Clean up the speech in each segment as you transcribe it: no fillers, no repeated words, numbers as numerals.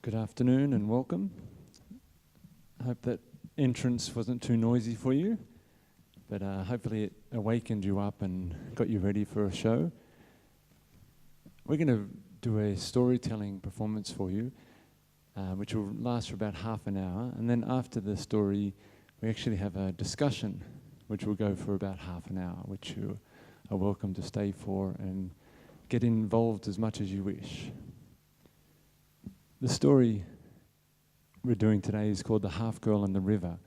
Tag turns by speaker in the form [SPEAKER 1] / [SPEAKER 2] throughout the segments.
[SPEAKER 1] Good afternoon and welcome. I hope that entrance wasn't too noisy for you, but hopefully it awakened you up and got you ready for a show. We're going to do a storytelling performance for you, which will last for about half an hour, and then after the story we actually have a discussion which will go for about half an hour, which you are welcome to stay for and get involved as much as you wish. The story we're doing today is called The Half Girl and the River.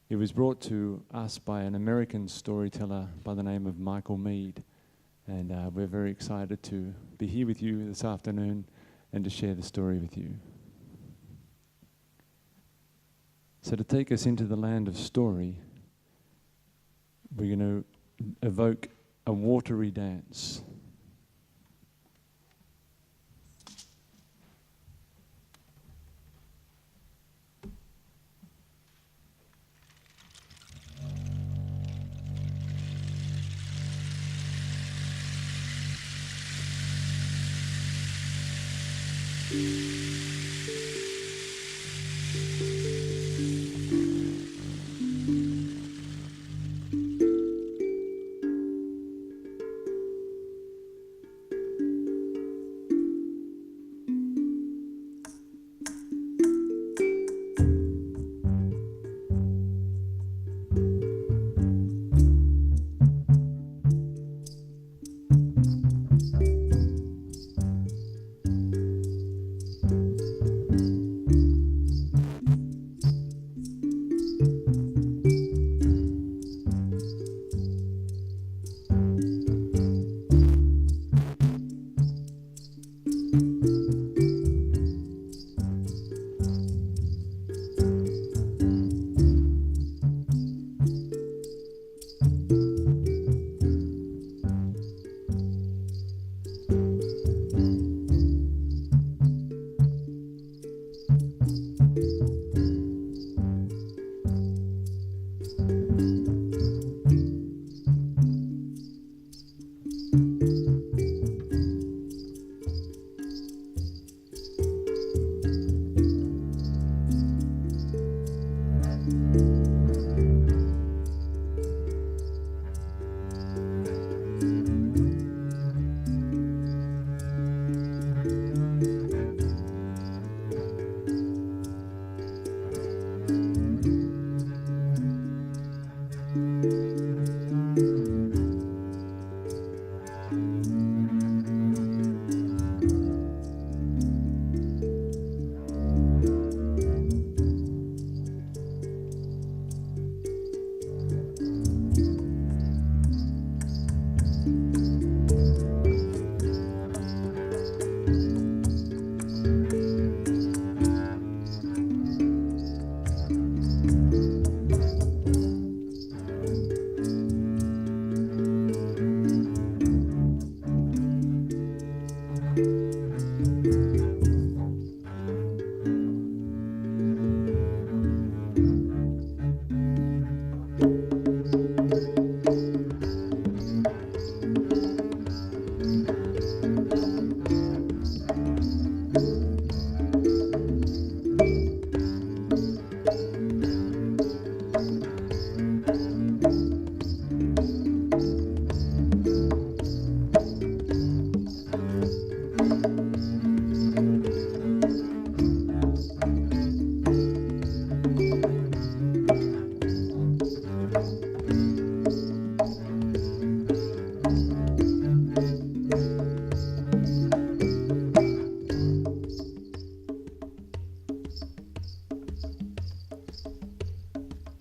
[SPEAKER 1] It was brought to us by an American storyteller by the name of Michael Mead, and we're very excited to be here with you this afternoon and to share the story with you. So to take us into the land of story, we're going to evoke a watery dance.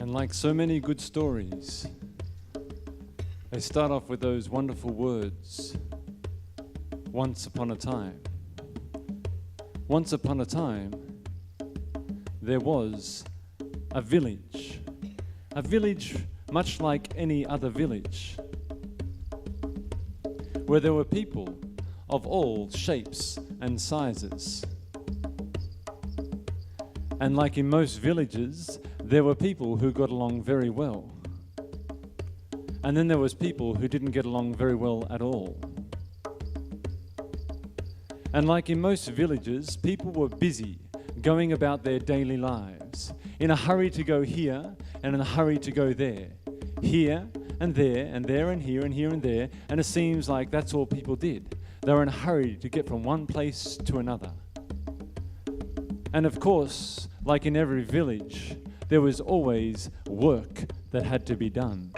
[SPEAKER 1] Like so many good stories, they start off with those wonderful words, once upon a time. Once upon a time, there was a village much like any other village, where there were people of all shapes and sizes. And like in most villages, there were people who got along very well. And then there was people who didn't get along very well at all. And like in most villages, people were busy going about their daily lives, in a hurry to go here and in a hurry to go there, here and there and there and here and here and there, and it seems like that's all people did. They were in a hurry to get from one place to another. And of course, like in every village, there was always work that had to be done.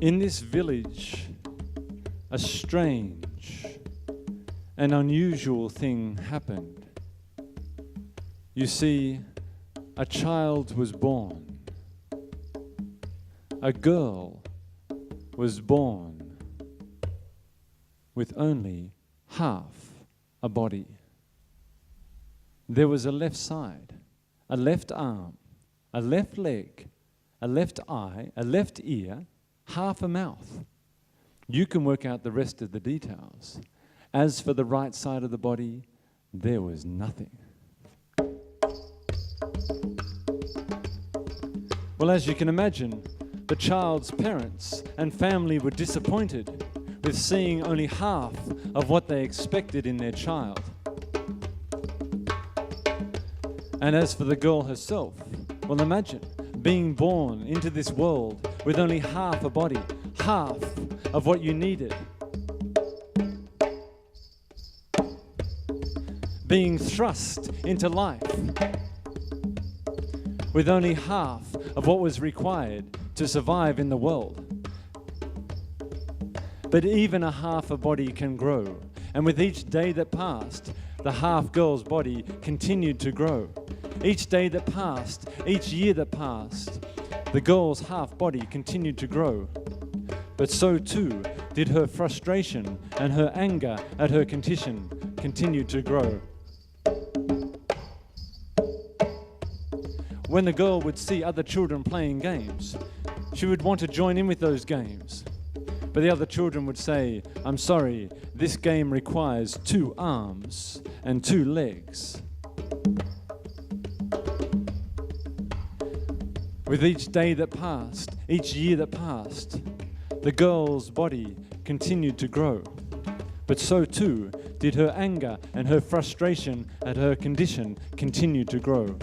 [SPEAKER 1] In this village, a strange and unusual thing happened. You see, a child was born. A girl was born with only half a body. There was a left side, a left arm, a left leg, a left eye, a left ear, half a mouth. You can work out the rest of the details. As for the right side of the body, there was nothing. Well, as you can imagine, the child's parents and family were disappointed with seeing only half of what they expected in their child. And as for the girl herself, well, imagine being born into this world with only half a body, half of what you needed. Being thrust into life with only half of what was required to survive in the world. But even a half a body can grow, and with each day that passed, the half girl's body continued to grow. Each day that passed, each year that passed, the girl's half body continued to grow. But so too did her frustration and her anger at her condition continue to grow. When the girl would see other children playing games, she would want to join in with those games. But the other children would say, "I'm sorry, this game requires 2 arms and 2 legs." With each day that passed, each year that passed, the girl's body continued to grow. But so too did her anger and her frustration at her condition continue to grow.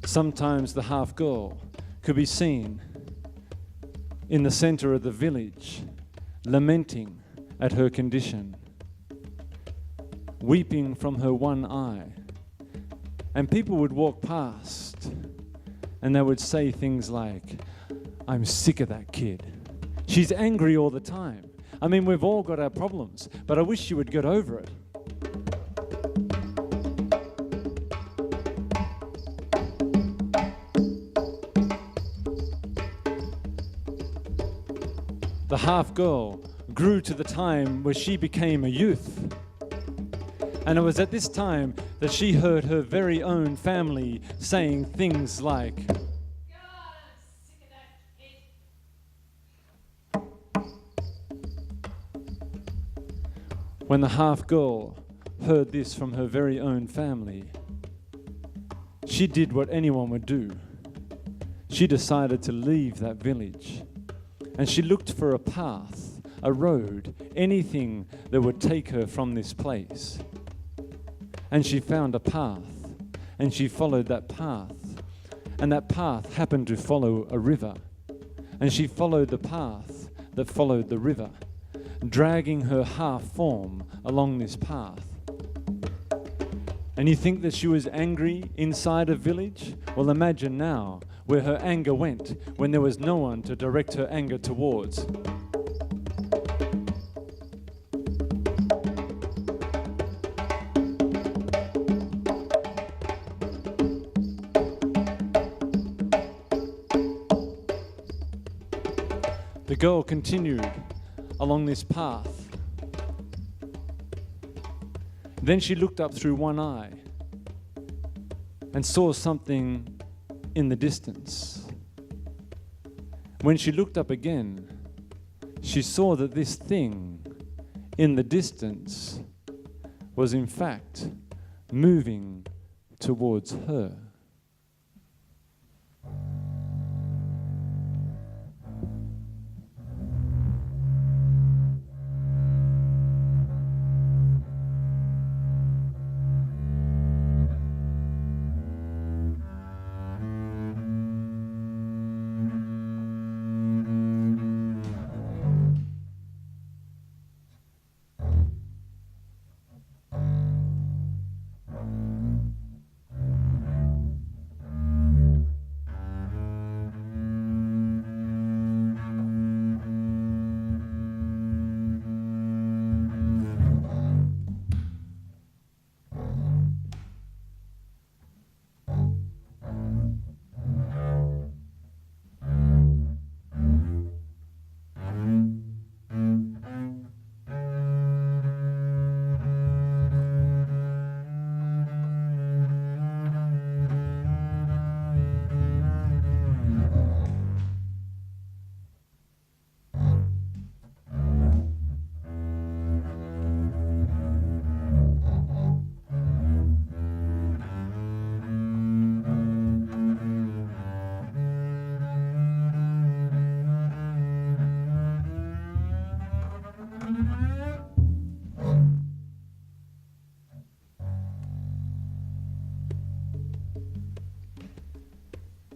[SPEAKER 1] Sometimes the half girl could be seen in the center of the village, lamenting at her condition, weeping from her one eye. And people would walk past and they would say things like, "I'm sick of that kid. She's angry all the time. I mean, we've all got our problems, but I wish she would get over it." The half girl grew to the time where she became a youth. And it was at this time that she heard her very own family saying things like, "God, I'm sick of that kid." When the half girl heard this from her very own family, she did what anyone would do. She decided to leave that village. And she looked for a path, a road, anything that would take her from this place. And she found a path, and she followed that path. And that path happened to follow a river. And she followed the path that followed the river, dragging her half form along this path. And you think that she was angry inside a village? Well, imagine now where her anger went when there was no one to direct her anger towards. The girl continued along this path, Then she looked up through one eye and saw something in the distance. When she looked up again, she saw that this thing in the distance was in fact moving towards her.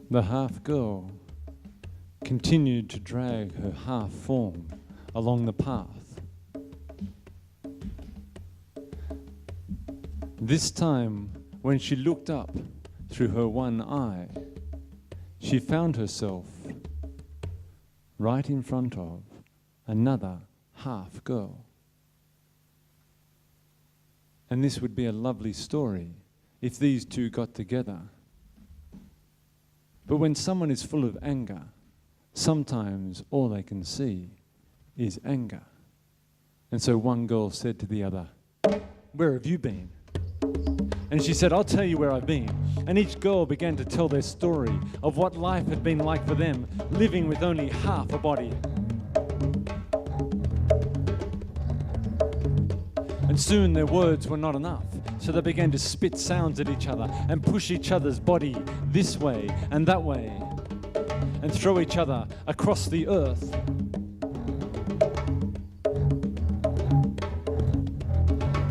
[SPEAKER 1] The half-girl continued to drag her half-form along the path. This time, when she looked up through her one eye, she found herself right in front of another half-girl. And this would be a lovely story if these two got together. But when someone is full of anger, sometimes all they can see is anger. And so one girl said to the other, "Where have you been?" And she said, "I'll tell you where I've been." And each girl began to tell their story of what life had been like for them, living with only half a body. And soon their words were not enough. So they began to spit sounds at each other and push each other's body this way and that way and throw each other across the earth.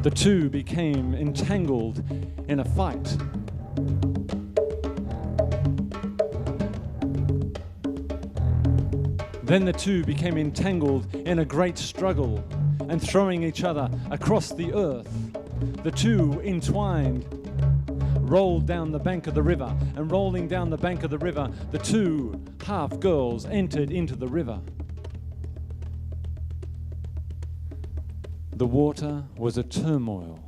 [SPEAKER 1] The two became entangled in a fight. Then the two became entangled in a great struggle and throwing each other across the earth. The two, entwined, rolled down the bank of the river, and rolling down the bank of the river, the two half-girls entered into the river. The water was a turmoil,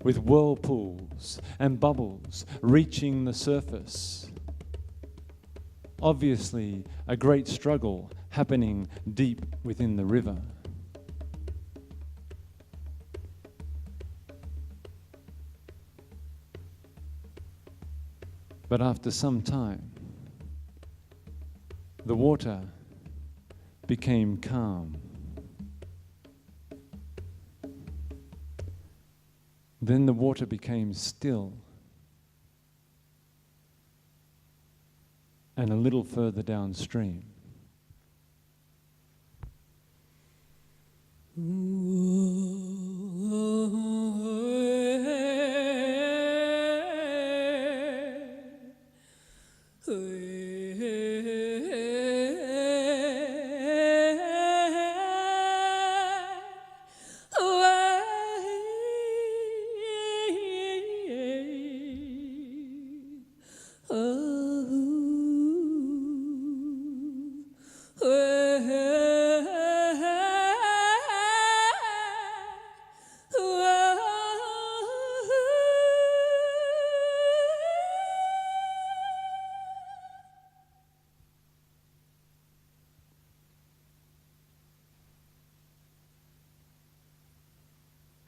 [SPEAKER 1] with whirlpools and bubbles reaching the surface. Obviously, a great struggle happening deep within the river. But after some time, the water became calm. Then the water became still. And a little further downstream,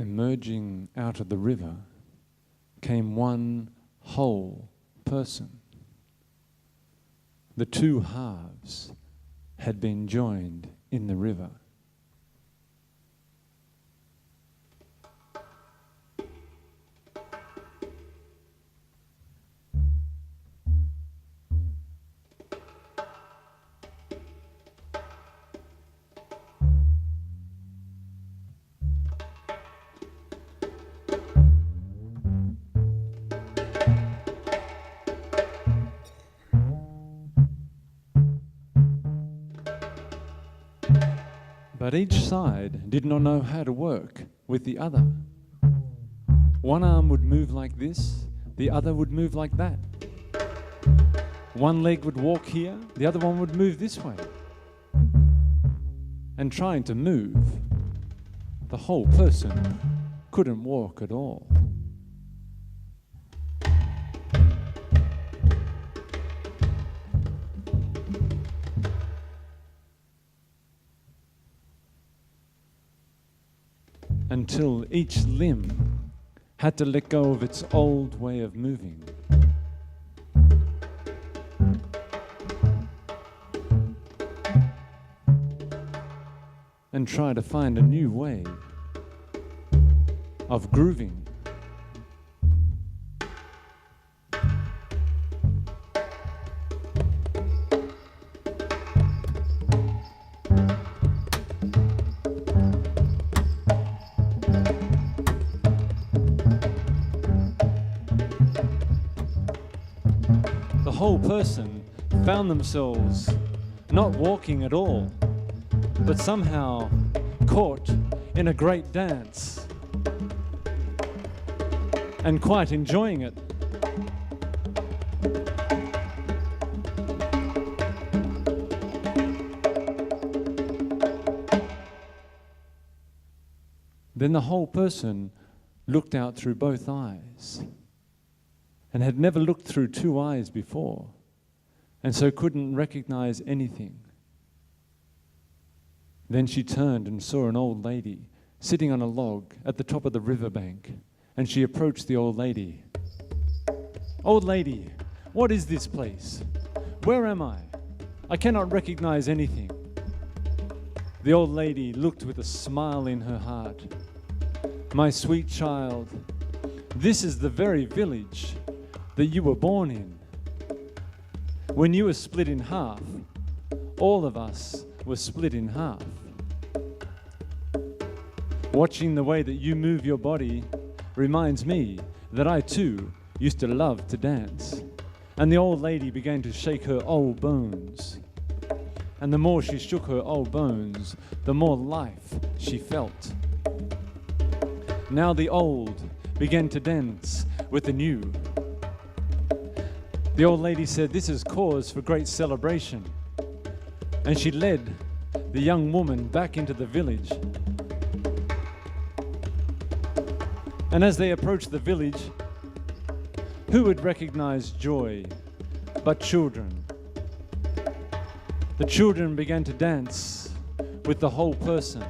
[SPEAKER 1] emerging out of the river came one whole person. The two halves had been joined in the river. But each side did not know how to work with the other. One arm would move like this, the other would move like that. One leg would walk here, the other one would move this way. And trying to move, the whole person couldn't walk at all. Until each limb had to let go of its old way of moving. And try to find a new way of grooving. The whole person found themselves not walking at all, but somehow caught in a great dance and quite enjoying it. Then the whole person looked out through both eyes and had never looked through two eyes before, and so couldn't recognize anything. Then she turned and saw an old lady sitting on a log at the top of the riverbank, and she approached the old lady. "Old lady, what is this place? Where am I? I cannot recognize anything." The old lady looked with a smile in her heart. "My sweet child, this is the very village that you were born in. When you were split in half, all of us were split in half. Watching the way that you move your body reminds me that I too used to love to dance." And the old lady began to shake her old bones. And the more she shook her old bones, the more life she felt. Now the old began to dance with the new. The old lady said, "This is cause for great celebration." And she led the young woman back into the village. And as they approached the village, who would recognize joy but children? The children began to dance with the whole person.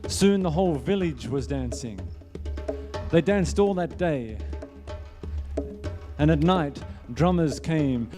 [SPEAKER 1] Soon the whole village was dancing. They danced all that day. And at night, drummers came